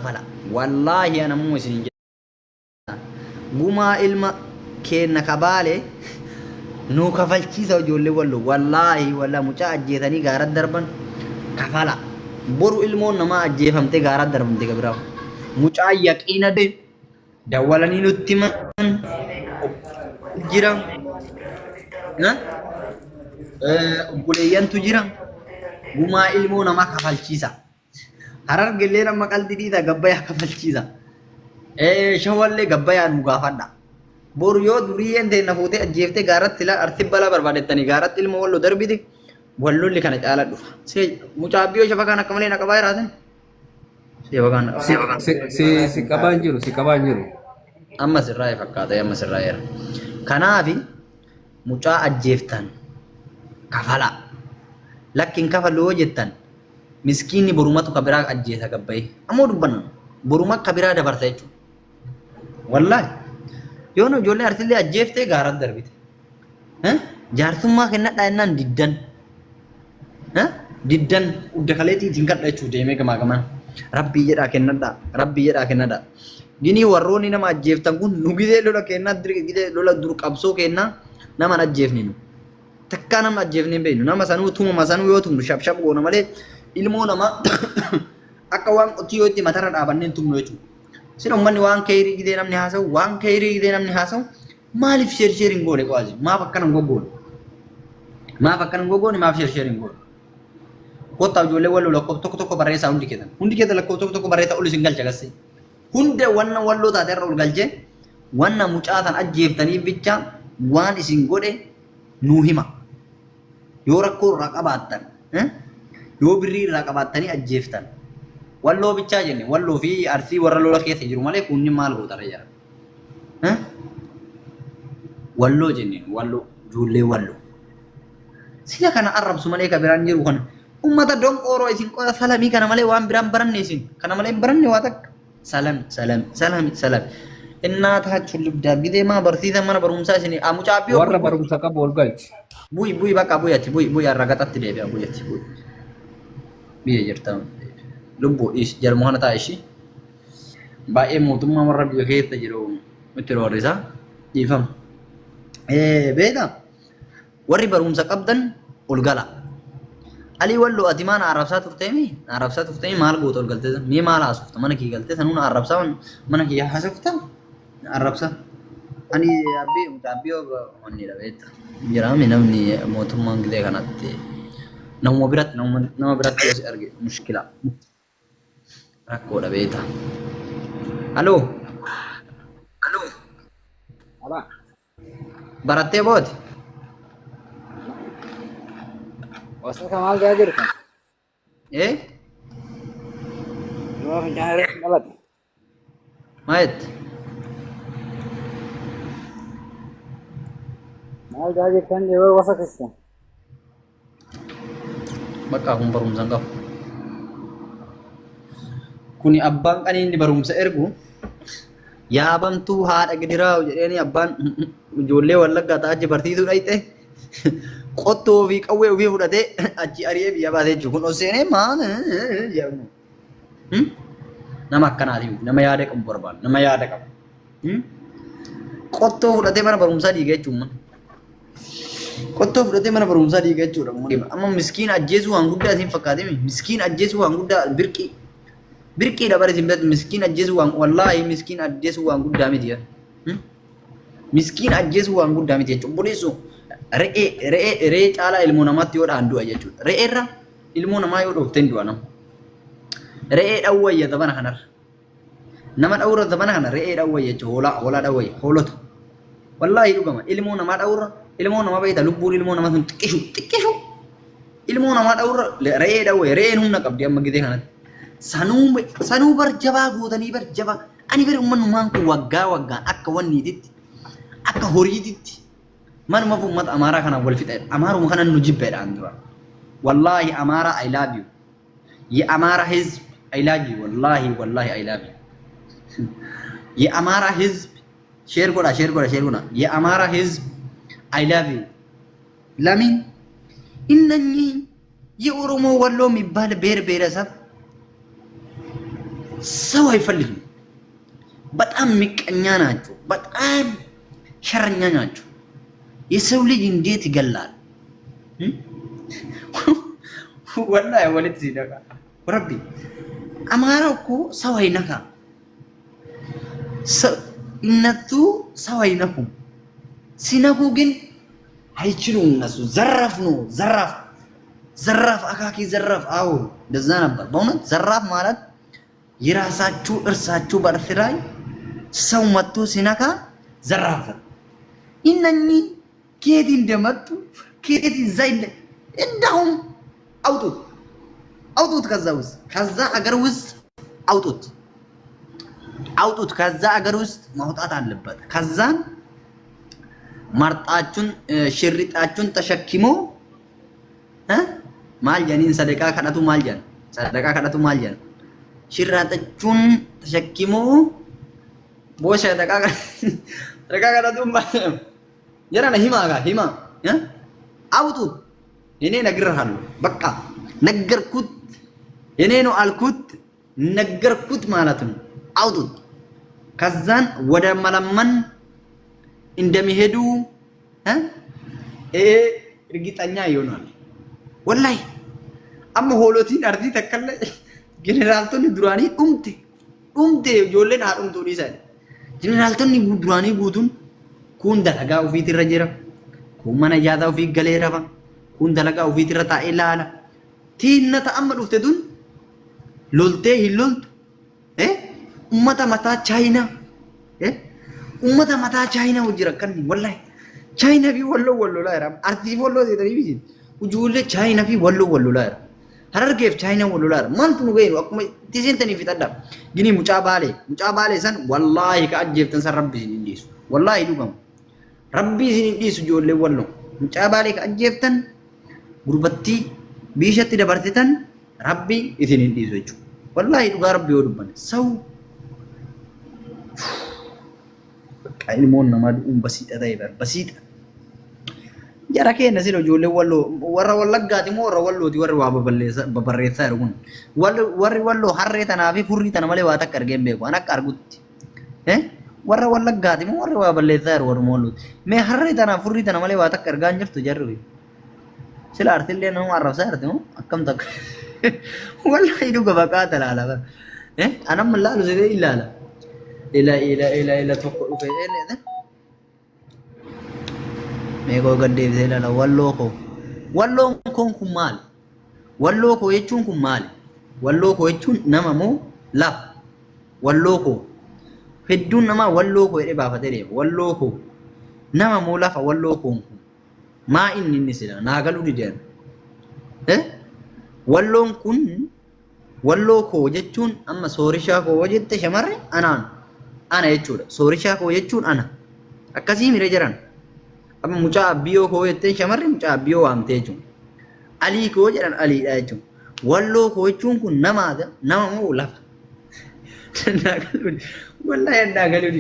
kafala wallahi ana mu isin guma ilma kenna kabale nu kafalchiisa ijoollee wallo wallahi walla mucaa ajjeetanii gaarat darban kafala boru ilmoon nama ajjeefamte gaarat darbamte gabiraaf mucaa yaqiina de dawwalanii nutti man jira obboleeyyantu jira gumaa ilmoo nama kafalchiisa harar gellee nama qaldi dhiita gabbayaa kafalchiisa shawallee gabbayaa nu gaafadha boru yoo duriyyeen ta'e na fuutee ajjeeftee gaaratti la arti balaa barbaadettanii gaaratti ilma wallo darbite wallolli kana caala dhufa see mucaa biyyoo shafa kan akka malee na qabaa jiraatan see bagaan si qabaan jiru amma sirraa fakkaata amma sirraa era kanaafi mucaa ajjeeftan kafala lakkin kafaloo jettan miskiinni borumatu kabiraa ajjeesa gabbaye ammoo dubbanna boruma kabiraa dabarsa jechuudha wallahi yono ijoollee artillee ajjeeftee gaarat darbite jaarsummaa kennadhaa jennaan diddan udda kaleetiitiin kadha jechuu deemee gamaa gamaan rabbii jedhaa kennadhaa ginii warroonni nama ajjeeftan kun nu gidee lola kennaa gidee lola dur qabsoo kennaa nama ajjeefni nu takkaa nama ajjeefni hin beeknu nama sanuu tumuma sanuu yoo tumnu shab goona malee ilmoo nama akka waan qotiyyootti matarra dhaabanneen tumnu jechuudha. Sin ummanni waan kayrii gidee namni haasa'u maaliif sheersheeriin goone qo'aasi maaf akkanan goggoone maaf sheersheeriin goone kottaa ijoollee wal lakkoofsa tokko barreessaa hundi keessa lakkoofsa tokko barreessaa ol isin galcha gasse hunda wanna walloo taate irra ol galchee wanna mucaatan ajjeeftaniif bicha waan isin godhe nuu hima yoo rakkoo irraa qabaattan yoo birrii irraa qabaattanii ajjeeftan walloo bichaa jenne walloo fi arsii warra lola keessa jiru malee kunni maal gootara jara walloo jenne walloo ijoollee walloo sila kana arrabsu malee ka biraan jiru kana ummata donqooroo isin qoda salamii kana malee waan biraan baranne isin kana malee baranne waa takka salam እናታችሁን ልብዳ ቢዴ ማ በርሲተ ማና በሩምሳ ሲኒ አሙጫቢዮ ወረ በሩምሳ ቀብ ወልጋልች ቡይ በቃ ቡይ አራጋጣት ደቢያ ቡየት ቢየ ጀርታው ልቦ ኢስ ጀርሞሃነታ እሺ ባኤ ሞቱማ ወረብ የከየተ ጅሮ ምትሮሪሳ ይፈም ቤዳ ወሪ በሩምሳ ቀብደን ኡልጋላ አሊ ወሎ አቲማን አራብሳ ቱፍተሚ ማል ጎቶ ኡልገልተ ሚ ማል አሱፍተ ማነኪ ገልተ ሰኑን አራብሳውን ማነኪ ያሐሰፍተ arrabsa ani abbiyo onni dabeta jirami namni mootummaan gilee kanatti nama biratti yoo si arge mushkila rakkoo dhabeeta halo ala barattee booti wasa kamal gaa jirta yoo jaare malat maayet maal gaa jirtan yoo wasa kista bakka kun barumsa qabu kuni abbaan qaniin barumsa ergu yaabamtuu haadha gidiraa jedheeni abbaan ijoollee wallaggaa ta'achi barsiisuu dhayxe qottoo fi qawwee ofii fudhatee achi ari'ee biyya baasee jiru kun oseenee maal jedhamu nama akkanaati nama yaada qabu barbaadu nama yaada qabu qottoo fudhatee mana barumsaa dhiiga jechuun qottoo fudhatee mana barumsaa dhiiga jechuudha amma miskiin ajjeesuu waan guddaa isin fakkaate miskiin ajjeesuu waan guddaa birqii dabare isin biratti miskiin ajjeesuu waan wallaahi miskiin ajjeesuu waan guddaa miti miskiin ajjeesuu waan guddaa miti jechuudha buleessu re'ee caalaa ilmoo namaatti yoo dhaan du'a jechuudha re'eerra ilmoo namaa yoo dhoofteen du'a nama re'ee dhawwayya zabana kanarra nama dhawura zabana kana re'ee dhawwayya jechuudha hoolaa dhawwayya hoolota wallaahi dhugama ilmoo namaa dhawura ilmoo namaa beekta lubbuun ilmoo namaa sun xiqqishu ilmoo namaa dhawura re'ee dhawwayya re'een humna qabdi amma gidee kanatti sanuu barjabaa gootanii barjabaa ani bari uummannumaan kun waggaan akka wanniititti akka horiititti manuma ummata amaaraa kanaan wal fixa amaaruma kanan nu jibbeedhaan dura wallahi amaara I love you ye amaara hizb I love you wallahi I love you ye amaara hizb share goda ye amaara hizb I love you ለምን እነኚህ የኦሮሞ ወሎ የሚባል ብሔር ብሔረሰብ ሰው አይፈልግም። በጣም ምቀኛ ናቸው። በጣም ሸረኛ ናቸው። የሰው ልጅ እንዴት ይገላል? ወላሂ ወለት ሲነካ ረቢ አማራው እኮ ሰው አይነካ። እነሱ ሰው አይነኩም። ሲነኩ ግን አይችሉም። እነሱ ዘራፍ ነው ዘራፍ ዘራፍ አካኪ ዘራፍ። አዎ እንደዛ ነበር በእውነት ዘራፍ ማለት የራሳችሁ እርሳችሁ በርስ ላይ ሰው መጥቶ ሲነካ ዘራፍ። እነኚህ ከየት እንደመጡ ከየት ይዛይ እንደውም አውጡት አውጡት ከዛ ውስጥ ከዛ አገር ውስጥ አውጡት አውጡት ከዛ አገር ውስጥ ማውጣት አለበት። ከዛ መርጣችሁን ሽርጣችሁን ተሸክሞ ማል ጀኒን ሰደቃ ከዳቱ ማል ጀን ሰደቃ ከዳቱ ማል ጀን ሽራጣችሁን ተሸክሞ ቦሸ ሰደቃ ከዳቱ ማል ጀራና ሂማጋ ሂማ አውጡት። እኔ ነግሬሃለሁ። በቃ ነገርኩት። እኔ ነው አልኩት ነገርኩት ማለት ነው። አውጡት። ከዛን ወደ መለመን እንደሚሄዱ እርግጠኛ ይሆናል። ወላሂ አማ ሆሎቲን አርዲ ተከለ ጀነራልቶኒ ዱራኒ ዱምቴ ጆለን አዱምቱ ዲሳል ጀነራልቶኒ ዱራኒ ጉቱን ኩን ደለጋ ኡፊት ረጀራ ኩን መነ ያዳ ኡፊ ገሌራባ ኩን ደለጋ ኡፊት ረታ ኢላላ ቲነ ተአመዱ ፍተዱን ሎልቴ ሂሎልት ummata mataa chaayinaa ummata mataa chaayinaa hojjira kan wallahi chaayinaa fi walloo laa jira artii walloo jedhanii biyyi ujuullee chaayinaa fi walloo laa jira harargeef chaayinaa walloo laa jira maaltu nu ga'eeru akkuma tiseentanii fixadha gini mucaa baalee san wallahi ka ajjeeftan san rabbi isin dhiisu wallahi dhugamu rabbi isin dhiisu ijoollee walloo mucaa baalee ka ajjeeftan gurbattii biishatti dabarsitan rabbi isin dhiisu jechuudha wallahi dhugaa rabbi yoo dubbanne sau ilmoon namaa du'uun basiidha ta'e basiidha. Jara keenya sila ijoollee walloo warra wallaggaati moo warra wallooti warri waa babarreessaa jiru kun warri walloo harree tanaa fi furrii tana malee waa takka argee hin beeku an akka argutti warra wallaggaati moo warri waa balleessaa jiru warri wallooti mee harree tanaa furrii tana malee waa takka argaa hin jirtu jarri sila artillee nama arrabsaa jirti moo akkam takka wallahi dhuga baqaata laala anam laalu sidee ilaala. Ila tokko dhufe eenyudha. Meeqoo gaddeebisee ilaala walloon kun maali? Walloo koo jechuun kun maali? Walloo koo jechuun nama moo lafa? Walloo koo hedduun namaa walloo koo jedhee baafatee deema. Walloo koo nama moo lafa walloo koo kun maa inni sila naa galuu dideen. Walloon kun walloo koo jechuun amma soorishaa koo jette shamarre ana jechuudha. Soorishaa koo jechuun ana. Akkasii mire jiran. Amma mucaa abbiyoo koo jettee shamarri mucaa abbiyoo waamtee jechuudha. Alii koo jedhan aliidha jechuudha. Walloo koo jechuun kun namaadha. Nama moo lafa? Wallahi naa galuu